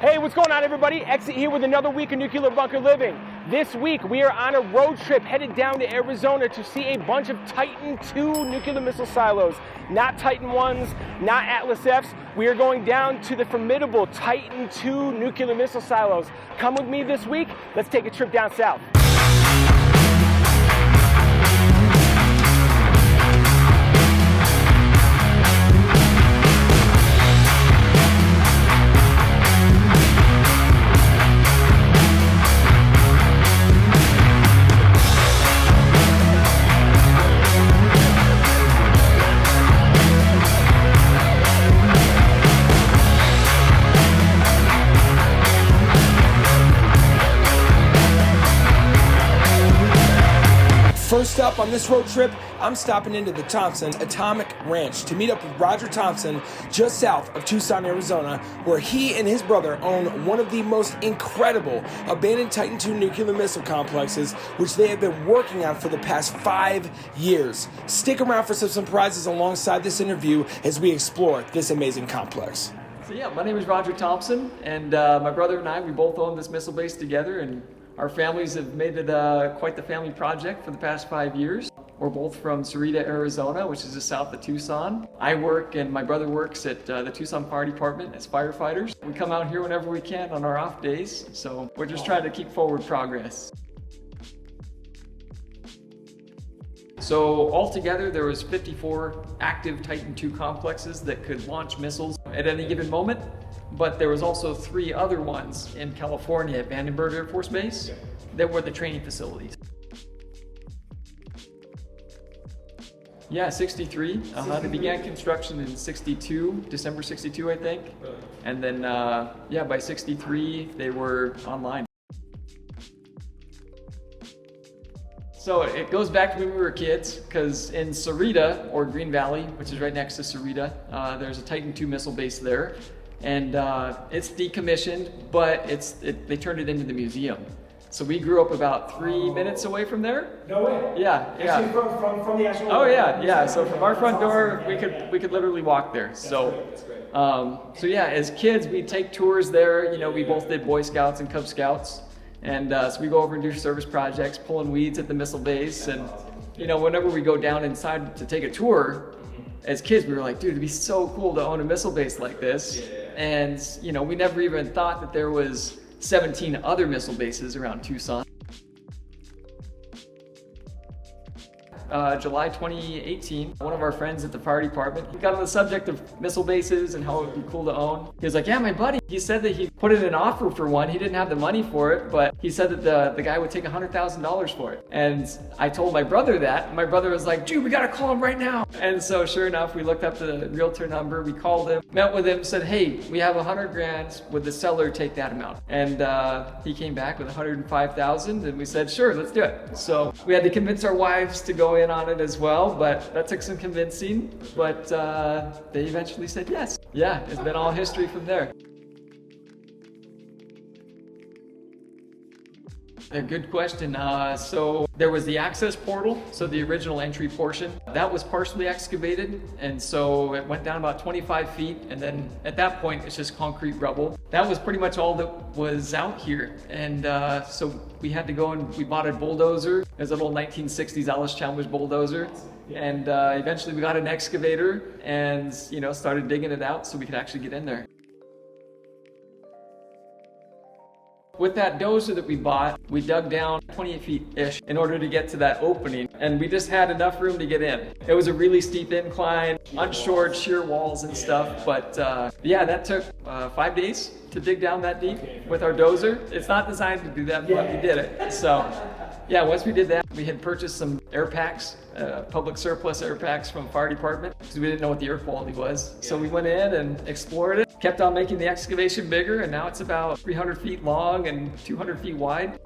Hey, what's going on, everybody? Exit here with another week of Nuclear Bunker Living. This week, we are on a road trip headed down to Arizona to see a bunch of Titan II nuclear missile silos. Not Titan 1s, not Atlas Fs. We are going down to the formidable Titan II nuclear missile silos. Come with me this week. Let's take a trip down south. First up on this road trip, I'm stopping into the Thompson Atomic Ranch to meet up with Roger Thompson just south of Tucson, Arizona, where he and his brother own one of the most incredible abandoned Titan II nuclear missile complexes, which they have been working on for the past 5 years. Stick around for some surprises alongside this interview as we explore this amazing complex. So yeah, my name is Roger Thompson, and my brother and I, we both own this missile base together, and our families have made it quite the family project for the past 5 years. We're both from Sarita, Arizona, which is just south of Tucson. I work and my brother works at the Tucson Fire Department as firefighters. We come out here whenever we can on our off days, so we're just trying to keep forward progress. So altogether, there was 54 active Titan II complexes that could launch missiles at any given moment. But there was also 3 other ones in California at Vandenberg Air Force Base that were the training facilities. Yeah, 63. They began construction in 62, December 62, I think. And then, by 63, they were online. So it goes back to when we were kids, because in Sarita, or Green Valley, which is right next to Sarita, there's a Titan II missile base there. And it's decommissioned, but they turned it into the museum. So we grew up about 3 minutes away from there. No way. Yeah. Actually, from the actual. Oh yeah. So from our front door, we could literally walk there. That's great. So yeah, as kids, we'd take tours there. You know, we both did Boy Scouts and Cub Scouts, and so we go over and do service projects, pulling weeds at the missile base, and you know, whenever we go down inside to take a tour. As kids, we were like, dude, it'd be so cool to own a missile base like this. Yeah. And, you know, we never even thought that there was 17 other missile bases around Tucson. July 2018, one of our friends at the fire department, he got on the subject of missile bases and how it would be cool to own. He was like, yeah, my buddy, he said that he put in an offer for one. He didn't have the money for it, but he said that the guy would take $100,000 for it. And I told my brother that, and my brother was like, dude, we gotta call him right now. And so sure enough, we looked up the realtor number, we called him, met with him, said, hey, we have 100 grand, would the seller take that amount? And he came back with 105,000, and we said, sure, let's do it. So we had to convince our wives to go in on it as well, but that took some convincing, but they eventually said yes. Yeah, it's been all history from there. A good question. So there was the access portal, so the original entry portion. That was partially excavated, and so it went down about 25 feet, and then at that point, it's just concrete rubble. That was pretty much all that was out here, and so we had to go and we bought a bulldozer. It was an old 1960s Alice Chalmers bulldozer, and eventually we got an excavator and, you know, started digging it out so we could actually get in there. With that dozer that we bought, we dug down 28 feet-ish in order to get to that opening, and we just had enough room to get in. It was a really steep incline, unshored sheer walls and stuff, but yeah, that took 5 days to dig down that deep with our dozer. It's not designed to do that, but we did it. So yeah, once we did that, we had purchased some air packs, public surplus air packs from fire department, because we didn't know what the air quality was. So we went in and explored it, kept on making the excavation bigger, and now it's about 300 feet long and 200 feet wide.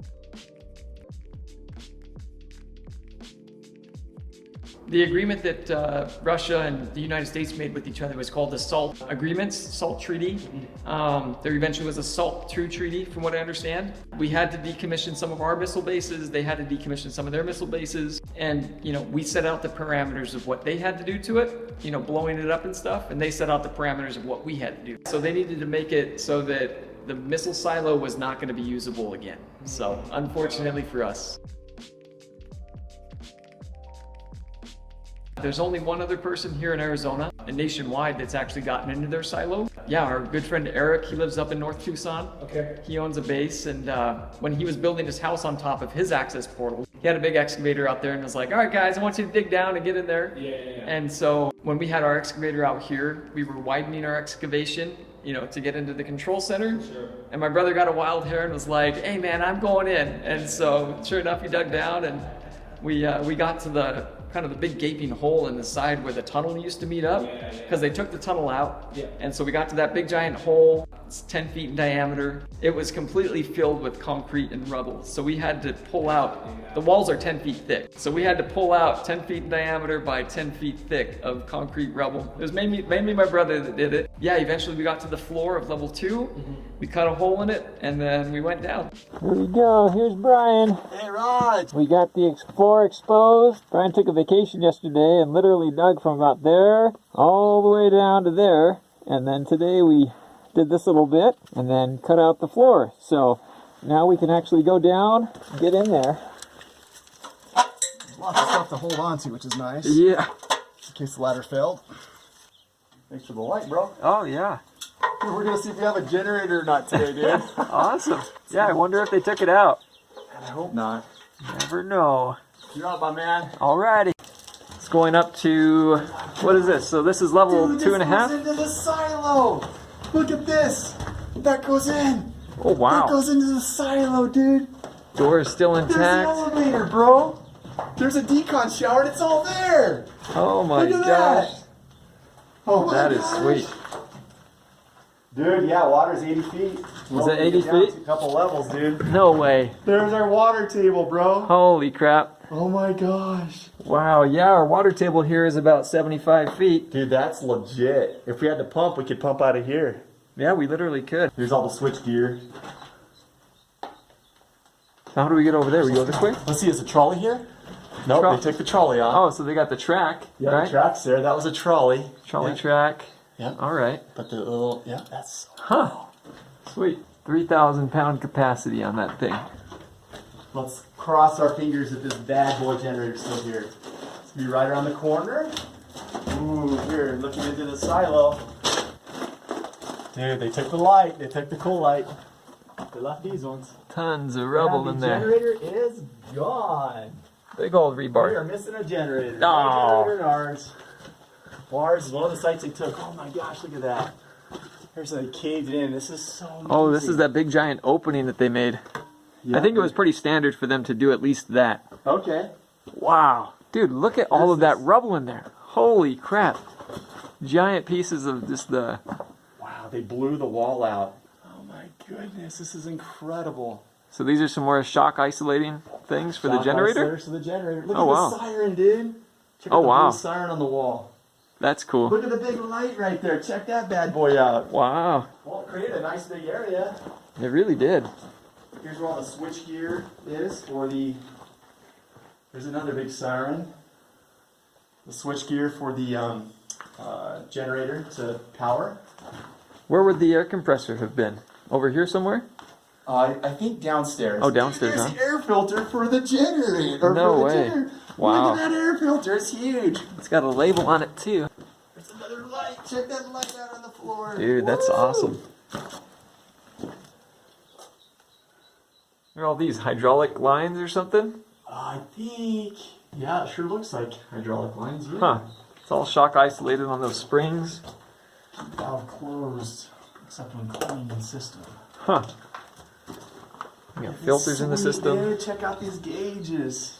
The agreement that Russia and the United States made with each other was called the SALT agreements, SALT treaty. There eventually was a SALT II treaty, from what I understand. We had to decommission some of our missile bases. They had to decommission some of their missile bases. And, you know, we set out the parameters of what they had to do to it, you know, blowing it up and stuff. And they set out the parameters of what we had to do. So they needed to make it so that the missile silo was not going to be usable again. So unfortunately for us. There's only one other person here in Arizona and nationwide that's actually gotten into their silo. Yeah, our good friend Eric, he lives up in North Tucson. Okay. He owns a base, and when he was building his house on top of his access portal, he had a big excavator out there and was like, all right guys, I want you to dig down and get in there. Yeah. And so when we had our excavator out here, we were widening our excavation, you know, to get into the control center. Sure. And my brother got a wild hair and was like, hey man, I'm going in. And so sure enough, he dug down, and we got to the kind of the big gaping hole in the side where the tunnel used to meet up, because they took the tunnel out. Yeah. And so we got to that big giant hole. It's 10 feet in diameter. It was completely filled with concrete and rubble. So we had to pull out, the walls are 10 feet thick. So we had to pull out 10 feet in diameter by 10 feet thick of concrete rubble. It was mainly my brother that did it. Yeah, eventually we got to the floor of level 2. We cut a hole in it, and then we went down. Here we go. Here's Brian. Hey, Raj. We got the floor exposed. Brian took a vacation yesterday and literally dug from about there all the way down to there. And then today we did this little bit and then cut out the floor. So now we can actually go down, get in there. Lots of stuff to hold on to, which is nice. Yeah. In case the ladder failed. Thanks for the light, bro. Oh, yeah. Dude, we're gonna see if we have a generator or not today, dude. Awesome. Yeah, I wonder if they took it out. I hope not. Never know. You're out, my man. Alrighty. It's going up to, what is this? So this is level Dude, 2.5? this goes into the silo. Look at this. That goes in. Oh, wow. That goes into the silo, dude. Door is still There's the intact. elevator, bro. There's a decon shower and it's all there. Oh my Look at gosh. that. Oh my That is gosh. sweet. Dude, yeah, water's 80 feet. Is it 80 feet? A couple levels, dude. No way. There's our water table, bro. Holy crap. Oh my gosh. Wow, yeah, our water table here is about 75 feet. Dude, that's legit. If we had to pump, we could pump out of here. Yeah, we literally could. Here's all the switch gear. How do we get over there? We go this way? Let's see, is the trolley here? Nope, Tro- they took the trolley off. Oh, so they got the track, Yeah, right? the track's there. That was a trolley. Trolley Yeah. track. Yeah. All right. But the little, yeah, that's... Huh. Sweet. 3,000 pound capacity on that thing. Let's cross our fingers that this bad boy generator's still here. It's gonna be right around the corner. Ooh, here, looking into the silo. Dude, they took the light. They took the cool light. They left these ones. Tons of rubble Yeah, in the there. generator is gone. Big old We rebar. are missing a generator. Oh. No generator in ours. Well, ours is one of the sites they took. Oh my gosh, look at that. Here's how they caved it in. This is so amazing. Oh, this is that big giant opening that they made. Yeah. I think it was pretty standard for them to do at least that. Okay. Wow. Dude, look at all of that rubble in there. Holy crap. Giant pieces of just the... Wow, they blew the wall out. Oh my goodness, this is incredible. So these are some more shock isolating things for the generator? For the generator. Look Oh, at wow. the siren, dude. Check Oh, out the wow. blue siren on the wall. That's cool. Look at the big light right there. Check that bad boy out. Wow. Well, it created a nice big area. It really did. Here's where all the switch gear is for the... There's another big siren. The switch gear for the generator to power. Where would the air compressor have been? Over here somewhere? I think downstairs. Oh, downstairs, There's huh? the air filter for the generator. No for the way. generator. Wow. Look at that air filter. It's huge. It's got a label on it too. There's another light. Check that light out on the floor. Dude, that's Woo! awesome. Are all these hydraulic lines or something? I think... Yeah, it sure looks like hydraulic lines. Yeah. Huh. It's all shock isolated on those springs. Valve closed, except when cleaning the system. Huh. We got filters in the Sweet, system. Dude, check out these gauges.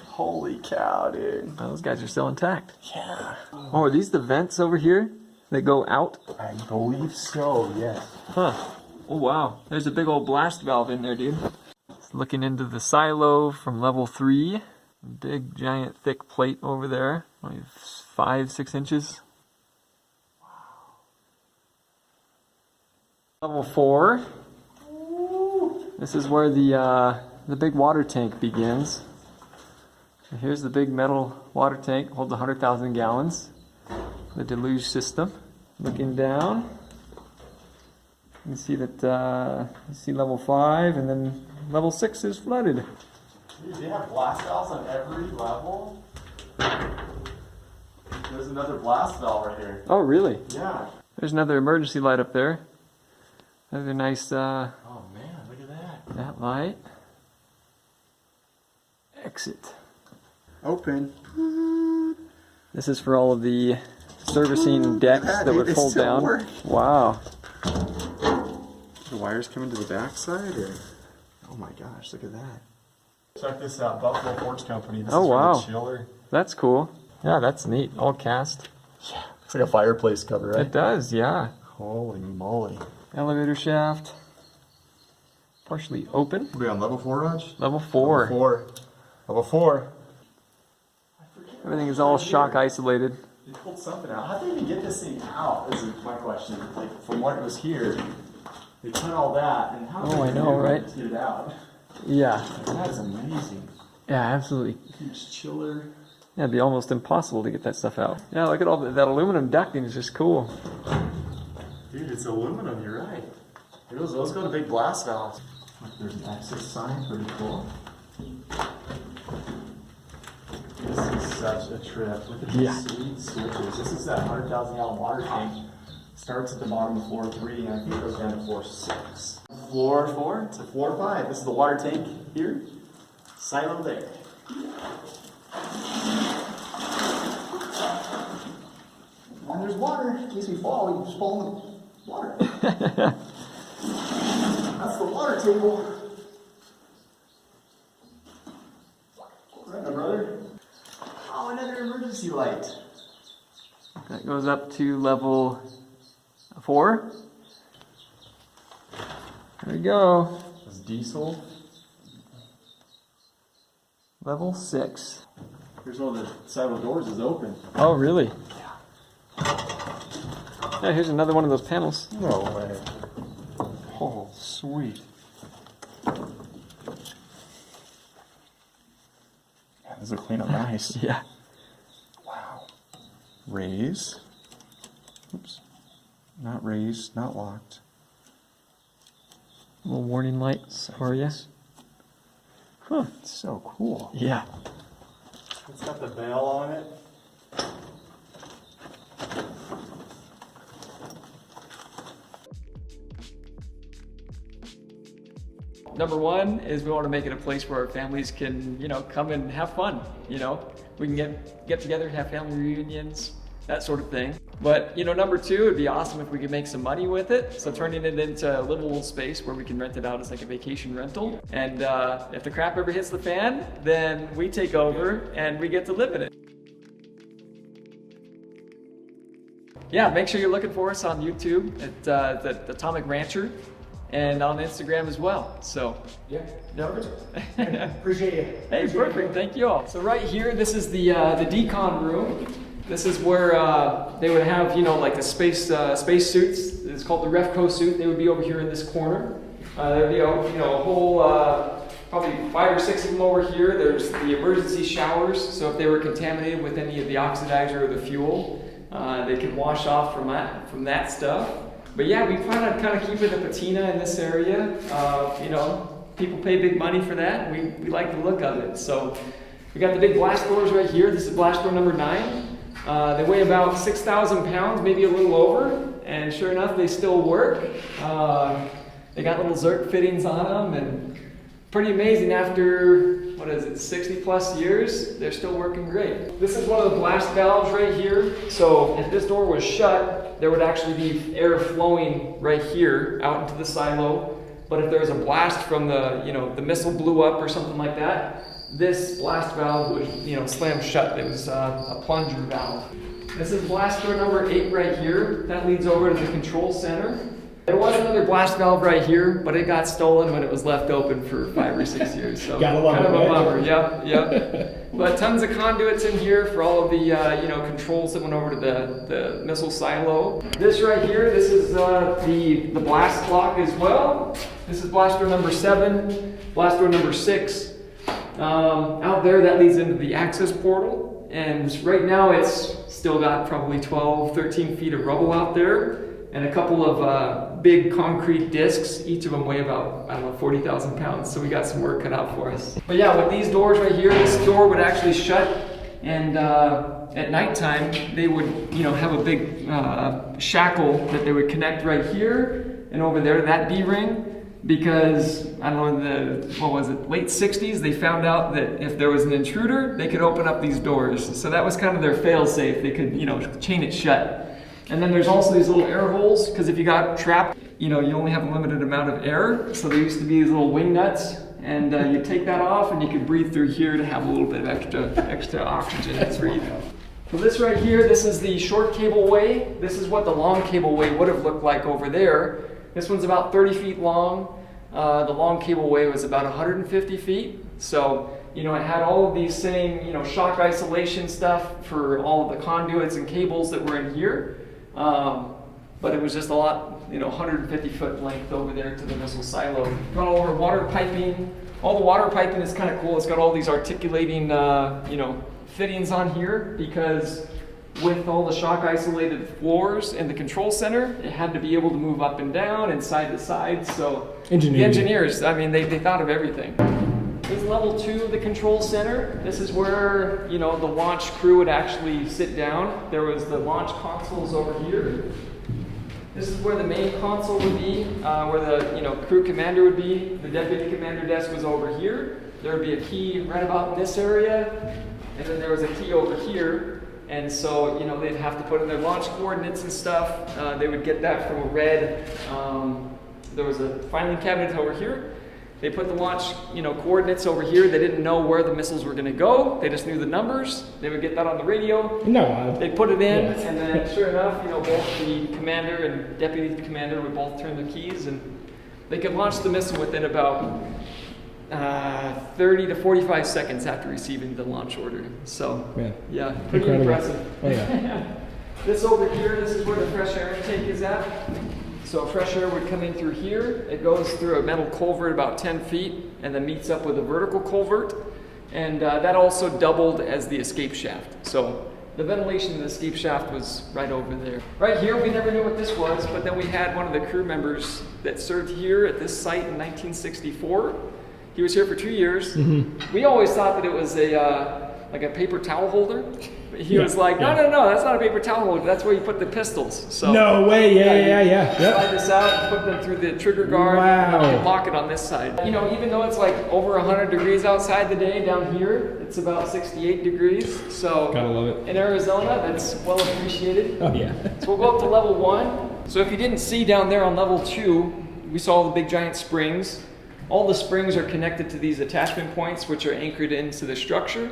Holy cow, dude. Oh, those guys are still intact. Yeah. Oh, are these the vents over here that go out? I believe so, yes. Huh. Oh, wow. There's a big old blast valve in there, dude. It's looking into the silo from level 3. Big, giant, thick plate over there. Only 5-6 inches. Wow. Level 4. This is where the big water tank begins. So here's the big metal water tank, holds 100,000 gallons. The deluge system. Looking down. You can see that you see level 5, and then level 6 is flooded. Dude, they have blast valves on every level. There's another blast valve right here. Oh, really? Yeah. There's another emergency light up there. Another nice, Oh man, look at that. that light. Exit. Open. This is for all of the servicing decks Yeah, that dude, would they fold still down. work. Wow. The wires coming to the backside, or? Oh my gosh, look at that. Check this out, Buffalo Porch Company. This Oh, is for wow. the chiller. That's cool. Yeah, that's neat. All cast. Yeah, it's like a fireplace cover, right? It does, yeah. Holy moly. Elevator shaft. Partially open. Are we on level 4, Raj? Level 4. Level 4. Level 4. Everything is all shock isolated. They pulled something out. How'd they even get this thing out? Is my question. Like, from what was here, they cut all that, and how? Oh, did I they know, do right? to get it out? Yeah. That is amazing. Yeah, absolutely. Huge chiller. Yeah, it'd be almost impossible to get that stuff out. Yeah, look at all that aluminum ducting is just cool. Dude, it's aluminum. You're right. Those go to big blast valves. Look, there's an access sign. Pretty cool. This is such a trip. Look at these sweet switches. This is that 100,000 gallon water tank. Starts at the bottom of floor 3, and I think it goes down to floor 6. Floor 4 to floor 5. This is the water tank here. Silo there. And there's water. In case we fall, we just fall in the water. That's the water table. Right, my brother. Oh, another emergency light. That goes up to level 4. There we go. That's diesel. Level 6. Here's one of the side of the doors is open. Oh, really? Yeah, here's another one of those panels. No way. Oh, sweet. Yeah, this will clean up nice. Yeah. Wow. Raise. Oops. Not raised, not locked. Little warning lights for you. Huh. It's so cool. Yeah. It's got the bell on it. Number 1 is we want to make it a place where our families can, come and have fun. We can get together, have family reunions, that sort of thing. But number 2, it'd be awesome if we could make some money with it. So turning it into a livable space where we can rent it out as like a vacation rental. And if the crap ever hits the fan, then we take over and we get to live in it. Yeah, make sure you're looking for us on YouTube at the Atomic Rancher and on Instagram as well. So Yeah. Perfect. Appreciate it. Hey, perfect. Thank you all. So right here, this is the decon room. This is where they would have, like the space suits. It's called the Refco suit. They would be over here in this corner. There'd be a whole probably 5 or 6 of them over here. There's the emergency showers. So if they were contaminated with any of the oxidizer or the fuel, they could wash off from that stuff. But yeah, we plan on kind of keeping the patina in this area. People pay big money for that. We like the look of it. So we got the big blast doors right here. This is blast door number 9. They weigh about 6,000 pounds, maybe a little over. And sure enough, they still work. They got little Zerk fittings on them, and pretty amazing after, 60 plus years, they're still working great. This is one of the blast valves right here. So if this door was shut, there would actually be air flowing right here out into the silo. But if there was a blast from the missile blew up or something like that, this blast valve would, slam shut. It was a plunger valve. This is blast door number 8 right here. That leads over to the control center. There was another blast valve right here, but it got stolen when it was left open for 5 or 6 years. So Gotta love kind it, of a right? bummer. Yep. But tons of conduits in here for all of the controls that went over to the missile silo. This right here, this is the blast block as well. This is blast door number 7, blast door number 6. Out there, that leads into the access portal. And right now it's still got probably 12, 13 feet of rubble out there and a couple of big concrete discs. Each of them weigh about, I don't know, 40,000 pounds. So we got some work cut out for us. But yeah, with these doors right here, this door would actually shut, and at nighttime they would, have a big shackle that they would connect right here and over there to that D-ring. Because, I don't know, late 60s, they found out that if there was an intruder, they could open up these doors. So that was kind of their fail-safe. They could, chain it shut. And then there's also these little air holes, because if you got trapped, you only have a limited amount of air. So there used to be these little wing nuts, and you take that off, and you could breathe through here to have a little bit of extra oxygen to breathe. So this right here, this is the short cableway. This is what the long cableway would have looked like over there. This one's about 30 feet long. The long cableway was about 150 feet. So, it had all of these same, shock isolation stuff for all of the conduits and cables that were in here. But it was just a lot, 150 foot length over there to the missile silo. Got all our water piping. All the water piping is kind of cool. It's got all these articulating, fittings on here, because with all the shock isolated floors in the control center, it had to be able to move up and down and side to side. So the engineers, they thought of everything. This is level 2 of the control center. This is where, the launch crew would actually sit down. There was the launch consoles over here. This is where the main console would be, where the crew commander would be. The deputy commander desk was over here. There would be a key right about in this area, and then there was a key over here. And so, they'd have to put in their launch coordinates and stuff. They would get that from a red, there was a filing cabinet over here. They put the launch, coordinates over here. They didn't know where the missiles were gonna go. They just knew the numbers. They would get that on the radio. They'd put it in, and then sure enough, both the commander and deputy commander would both turn the keys, and they could launch the missile within about 30 to 45 seconds after receiving the launch order. So, yeah, pretty incredible. Impressive. Oh, yeah. This over here, this is where the fresh air intake is at. So fresh air would come in through here. It goes through a metal culvert about 10 feet and then meets up with a vertical culvert. And that also doubled as the escape shaft. So the ventilation in the escape shaft was right over there. Right here, we never knew what this was, but then we had one of the crew members that served here at this site in 1964. He was here for 2 years. Mm-hmm. We always thought that it was like a paper towel holder. But he was like, no, that's not a paper towel holder. That's where you put the pistols. So no way, yeah. Slide this out and put them through the trigger guard. Wow. And lock it on this side. Even though it's like over 100 degrees outside today, down here, it's about 68 degrees. So gotta love it. In Arizona, that's well appreciated. Oh yeah. So we'll go up to level 1. So if you didn't see down there on level 2, we saw the big giant springs. All the springs are connected to these attachment points, which are anchored into the structure.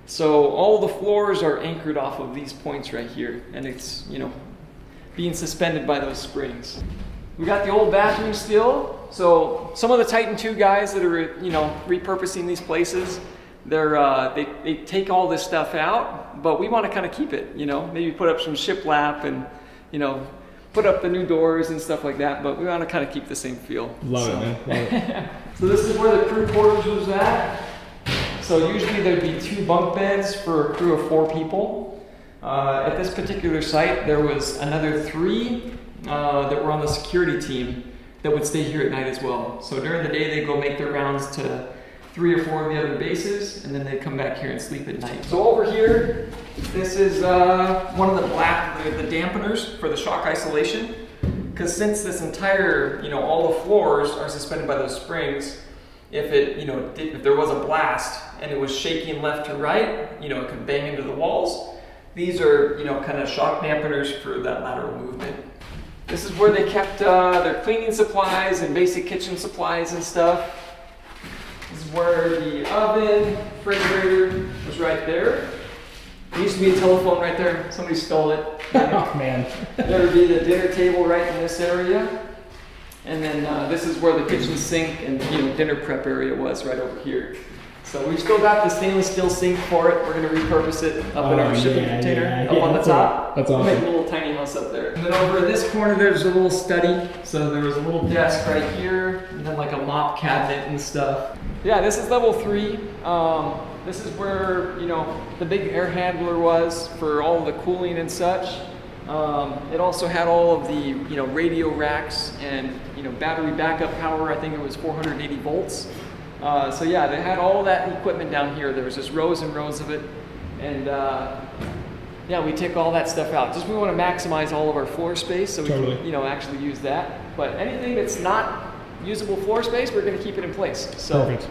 So all the floors are anchored off of these points right here, and it's, being suspended by those springs. We got the old bathroom still. So some of the Titan II guys that are, repurposing these places, they take all this stuff out, but we want to kind of keep it, maybe put up some shiplap and, put up the new doors and stuff like that, but we want to kind of keep the same feel. Love it, man. Love it. So this is where the crew quarters was at. So usually there'd be 2 bunk beds for a crew of 4 people. At this particular site, there was another 3 that were on the security team that would stay here at night as well. So during the day, they'd go make their rounds to 3 or 4 of the other bases, and then they'd come back here and sleep at night. So over here, this is one of the the dampeners for the shock isolation. Because since this entire, all the floors are suspended by those springs, if it, if there was a blast and it was shaking left to right, it could bang into the walls. These are, kind of shock dampeners for that lateral movement. This is where they kept their cleaning supplies and basic kitchen supplies and stuff. This is where the oven, refrigerator was right there. There used to be a telephone right there. Somebody stole it. Oh man. There would be the dinner table right in this area. And then this is where the kitchen sink and dinner prep area was right over here. So we've still got the stainless steel sink for it. We're going to repurpose it up in our shipping container up on the top. That's awesome. We'll make a little tiny house up there. And then over in this corner, there's a little study. So there was a little desk right here, and then like a mop cabinet and stuff. Yeah, this is level 3. This is where, the big air handler was for all the cooling and such. It also had all of the radio racks and battery backup power. I think it was 480 volts. So yeah, they had all that equipment down here. There was just rows and rows of it, and yeah, we took all that stuff out. Just we want to maximize all of our floor space, so we can actually use that. But anything that's not usable floor space, we're going to keep it in place. So, Perfect.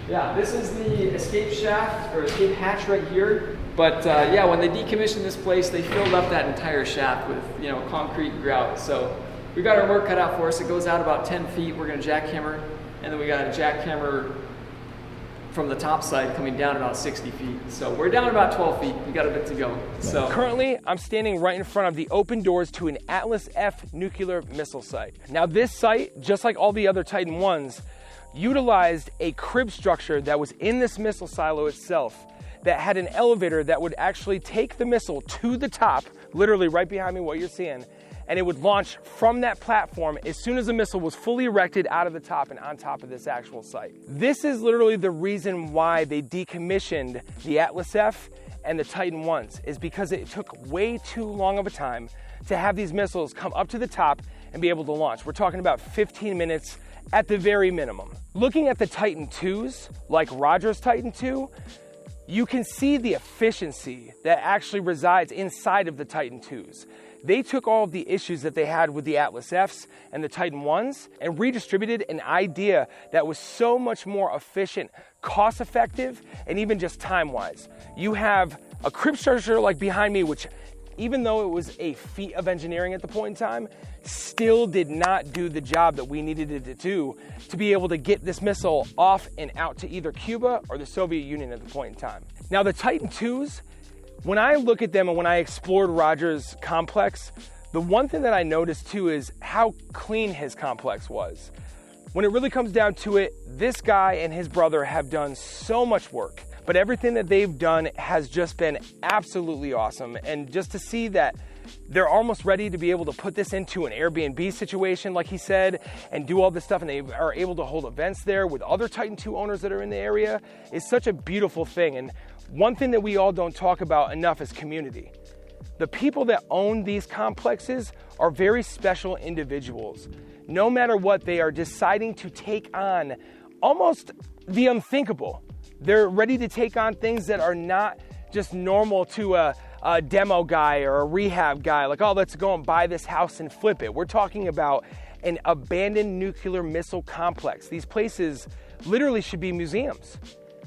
yeah, this is the escape shaft or escape hatch right here. But yeah, when they decommissioned this place, they filled up that entire shaft with concrete and grout. So we got our work cut out for us. It goes out about 10 feet. We're going to jackhammer, and then we got a jackhammer from the top side coming down about 60 feet. So we're down about 12 feet. We got a bit to go. So currently, I'm standing right in front of the open doors to an Atlas F nuclear missile site. Now this site, just like all the other Titan ones, utilized a crib structure that was in this missile silo itself that had an elevator that would actually take the missile to the top, literally right behind me, what you're seeing, and it would launch from that platform as soon as the missile was fully erected out of the top and on top of this actual site. This is literally the reason why they decommissioned the Atlas F and the Titan ones, is because it took way too long of a time to have these missiles come up to the top and be able to launch. We're talking about 15 minutes at the very minimum. Looking at the Titan 2s, like Roger's Titan 2, you can see the efficiency that actually resides inside of the Titan 2s. They took all of the issues that they had with the Atlas Fs and the Titan 1s and redistributed an idea that was so much more efficient, cost effective, and even just time-wise. You have a crib structure like behind me, which even though it was a feat of engineering at the point in time, still did not do the job that we needed it to do to be able to get this missile off and out to either Cuba or the Soviet Union at the point in time. Now the Titan 2s, when I look at them and when I explored Roger's complex, the one thing that I noticed too is how clean his complex was. When it really comes down to it, this guy and his brother have done so much work, but everything that they've done has just been absolutely awesome. And just to see that they're almost ready to be able to put this into an Airbnb situation, like he said, and do all this stuff, and they are able to hold events there with other Titan 2 owners that are in the area, is such a beautiful thing. And one thing that we all don't talk about enough is community. The people that own these complexes are very special individuals. No matter what, they are deciding to take on almost the unthinkable. They're ready to take on things that are not just normal to a demo guy or a rehab guy, like, oh, let's go and buy this house and flip it. We're talking about an abandoned nuclear missile complex. These places literally should be museums.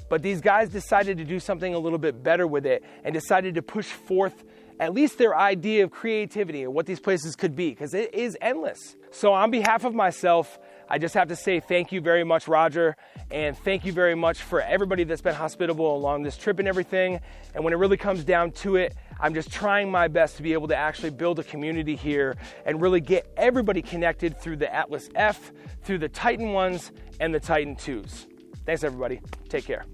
But these guys decided to do something a little bit better with it and decided to push forth at least their idea of creativity and what these places could be, because it is endless. So on behalf of myself, I just have to say thank you very much, Roger, and thank you very much for everybody that's been hospitable along this trip and everything. And when it really comes down to it, I'm just trying my best to be able to actually build a community here and really get everybody connected through the Atlas F, through the Titan 1s, and the Titan 2s. Thanks, everybody. Take care.